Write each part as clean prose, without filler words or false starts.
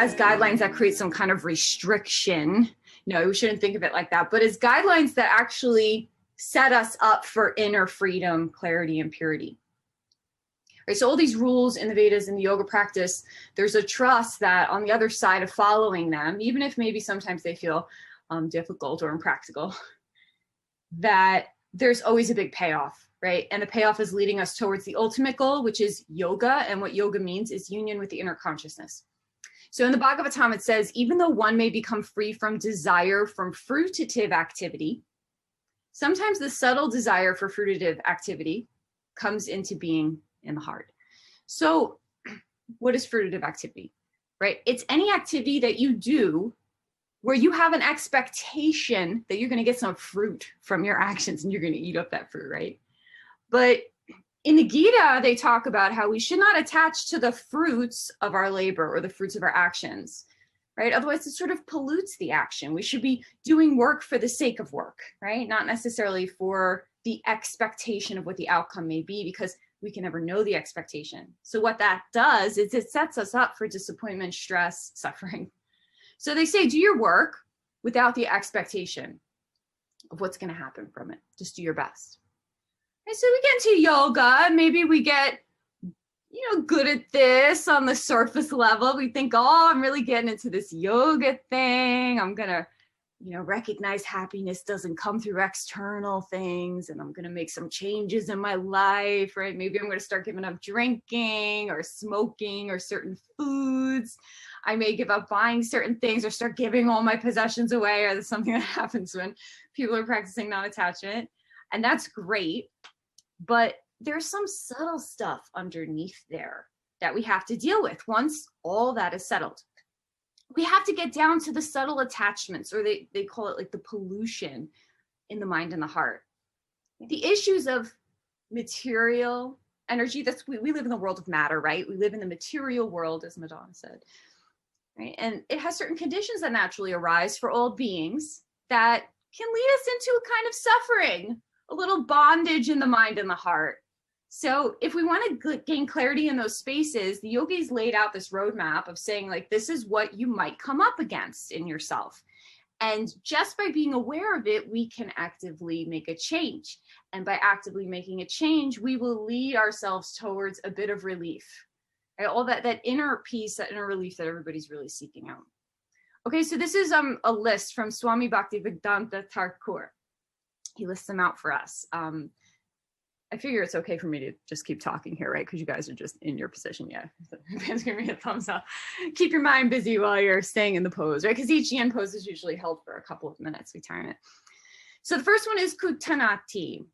as guidelines that create some kind of restriction. No, we shouldn't think of it like that, but as guidelines that actually set us up for inner freedom, clarity, and purity. Right, so all these rules in the Vedas and the yoga practice, there's a trust that on the other side of following them, even if maybe sometimes they feel difficult or impractical, that there's always a big payoff, right? And the payoff is leading us towards the ultimate goal, which is yoga. And what yoga means is union with the inner consciousness. So in the Bhagavatam, it says, even though one may become free from desire from fruitative activity, sometimes the subtle desire for fruitative activity comes into being in the heart. So what is fruitative activity, right? It's any activity that you do where you have an expectation that you're going to get some fruit from your actions and you're going to eat up that fruit, right? But in the Gita, they talk about how we should not attach to the fruits of our labor or the fruits of our actions, right? Otherwise, it sort of pollutes the action. We should be doing work for the sake of work, right? Not necessarily for the expectation of what the outcome may be, because we can never know the expectation. So what that does is it sets us up for disappointment, stress, suffering. So they say, do your work without the expectation of what's going to happen from it. Just do your best. And so we get into yoga, maybe we get, good at this on the surface level. We think, oh, I'm really getting into this yoga thing. I'm going to, recognize happiness doesn't come through external things, and I'm going to make some changes in my life, right? Maybe I'm going to start giving up drinking or smoking or certain foods. I may give up buying certain things or start giving all my possessions away, or that's something that happens when people are practicing non-attachment. And that's great. But there's some subtle stuff underneath there that we have to deal with once all that is settled. We have to get down to the subtle attachments, or they call it like the pollution in the mind and the heart. The issues of material energy, we live in the world of matter, right? We live in the material world, as Madonna said, right? And it has certain conditions that naturally arise for all beings that can lead us into a kind of suffering, a little bondage in the mind and the heart. So if we want to gain clarity in those spaces, the yogis laid out this roadmap of saying, like, this is what you might come up against in yourself. And just by being aware of it, we can actively make a change. And by actively making a change, we will lead ourselves towards a bit of relief. Right? All that inner peace, that inner relief that everybody's really seeking out. Okay, so this is a list from Swami Bhaktivedanta Thakur. He lists them out for us. I figure it's okay for me to just keep talking here, right? Because you guys are just in your position. Yeah, Ben's giving me a thumbs up. Keep your mind busy while you're staying in the pose, right? Because each yin pose is usually held for a couple of minutes. We time it. So the first one is kutanati,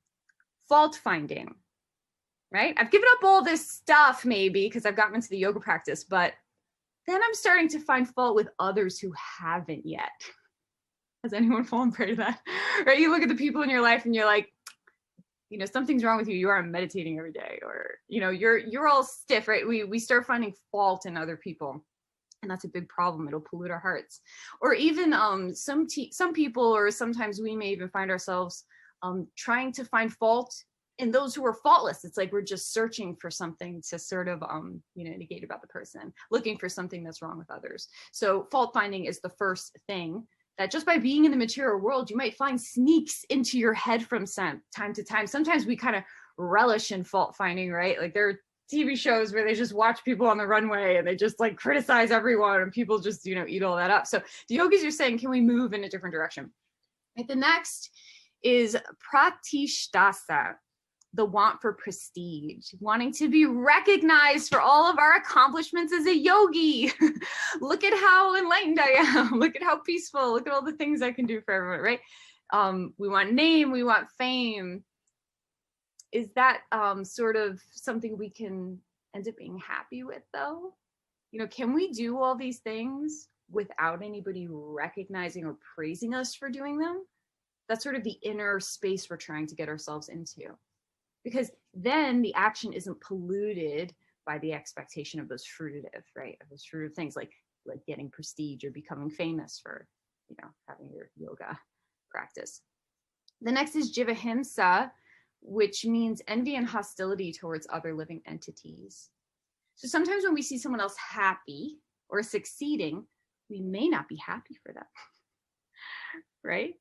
fault finding, right? I've given up all this stuff maybe because I've gotten into the yoga practice, but then I'm starting to find fault with others who haven't yet. Has anyone fallen prey to that? Right? You look at the people in your life and you're like, something's wrong with you. You aren't meditating every day, or, you're all stiff, right? We start finding fault in other people, and that's a big problem. It'll pollute our hearts. Or even some people, or sometimes we may even find ourselves trying to find fault in those who are faultless. It's like we're just searching for something to sort of, negate about the person, looking for something that's wrong with others. So fault finding is the first thing that just by being in the material world, you might find sneaks into your head from time to time. Sometimes we kind of relish in fault finding, right? Like there are TV shows where they just watch people on the runway and they just like criticize everyone, and people just, eat all that up. So the yogis are saying, can we move in a different direction? Right, the next is pratishtasa, the want for prestige, wanting to be recognized for all of our accomplishments as a yogi. Look at how enlightened I am. Look at how peaceful. Look at all the things I can do for everyone, right? We want name, we want fame. Is that sort of something we can end up being happy with, though? Can we do all these things without anybody recognizing or praising us for doing them? That's sort of the inner space we're trying to get ourselves into. Because then the action isn't polluted by the expectation of those fruitative, right? Of those fruitative things like getting prestige or becoming famous for, having your yoga practice. The next is jivahimsa, which means envy and hostility towards other living entities. So sometimes when we see someone else happy or succeeding, we may not be happy for them, right?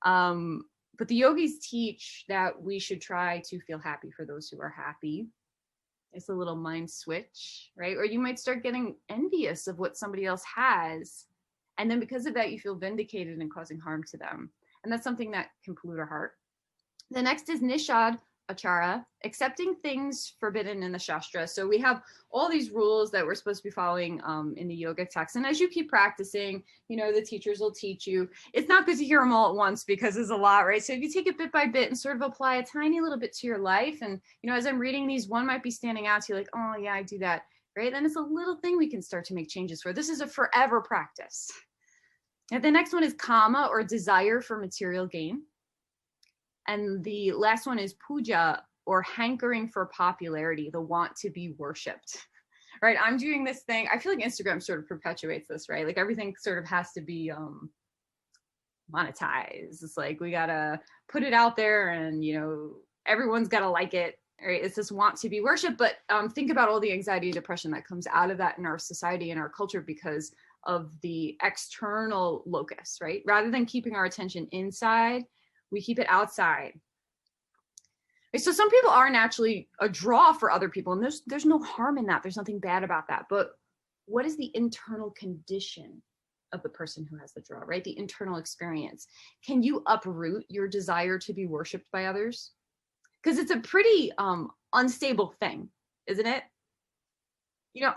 But the yogis teach that we should try to feel happy for those who are happy. It's a little mind switch, right? Or you might start getting envious of what somebody else has. And then because of that, you feel vindicated and causing harm to them. And that's something that can pollute our heart. The next is nishad achara, accepting things forbidden in the shastra. So we have all these rules that we're supposed to be following in the yoga text. And as you keep practicing, the teachers will teach you. It's not good to hear them all at once because there's a lot, right? So if you take it bit by bit and sort of apply a tiny little bit to your life, and as I'm reading these, one might be standing out to you like, oh yeah, I do that, right? Then it's a little thing we can start to make changes for. This is a forever practice. And the next one is kama, or desire for material gain. And the last one is puja, or hankering for popularity, the want to be worshipped, right? I'm doing this thing. I feel like Instagram sort of perpetuates this, right? Like everything sort of has to be monetized. It's like we gotta put it out there and, everyone's gotta like it, right? It's this want to be worshipped. But think about all the anxiety and depression that comes out of that in our society and our culture because of the external locus, right? Rather than keeping our attention inside, we keep it outside. So some people are naturally a draw for other people, and there's no harm in that. There's nothing bad about that. But what is the internal condition of the person who has the draw, right? The internal experience. Can you uproot your desire to be worshipped by others? Because it's a pretty unstable thing, isn't it?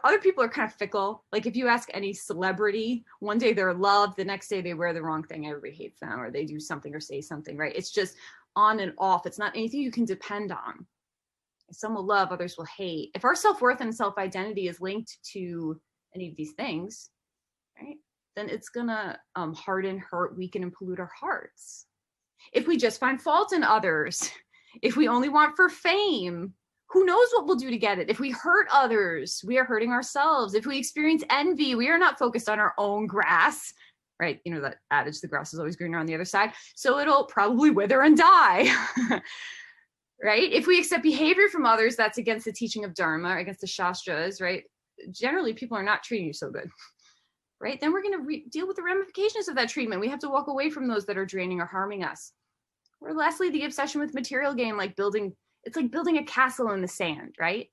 Other people are kind of fickle. Like if you ask any celebrity, one day they're loved, the next day they wear the wrong thing, everybody hates them, or they do something or say something, right? It's just on and off. It's not anything you can depend on. Some will love, others will hate. If our self-worth and self-identity is linked to any of these things, right, then it's gonna harden, hurt, weaken, and pollute our hearts. If we just find fault in others, if we only want for fame, who knows what we'll do to get it? If we hurt others, we are hurting ourselves. If we experience envy, we are not focused on our own grass, right? That adage, the grass is always greener on the other side. So it'll probably wither and die, right? If we accept behavior from others that's against the teaching of Dharma, against the Shastras, right? Generally, people are not treating you so good, right? Then we're going to deal with the ramifications of that treatment. We have to walk away from those that are draining or harming us. Or lastly, the obsession with material gain, it's like building a castle in the sand, right?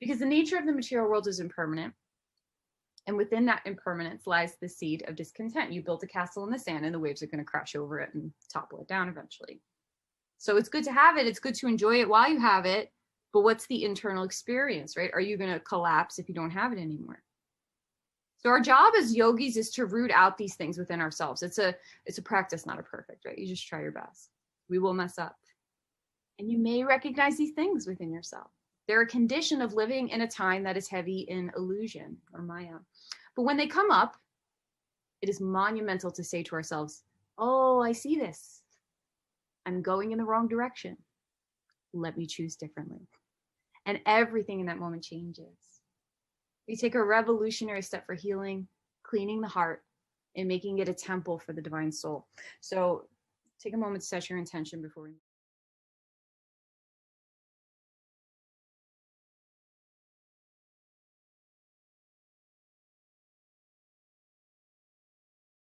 Because the nature of the material world is impermanent. And within that impermanence lies the seed of discontent. You built a castle in the sand and the waves are going to crash over it and topple it down eventually. So it's good to have it. It's good to enjoy it while you have it. But what's the internal experience, right? Are you going to collapse if you don't have it anymore? So our job as yogis is to root out these things within ourselves. It's a practice, not a perfect, right? You just try your best. We will mess up. And you may recognize these things within yourself. They're a condition of living in a time that is heavy in illusion or maya. But when they come up, it is monumental to say to ourselves, oh, I see this. I'm going in the wrong direction. Let me choose differently. And everything in that moment changes. We take a revolutionary step for healing, cleaning the heart, and making it a temple for the divine soul. So take a moment to set your intention before we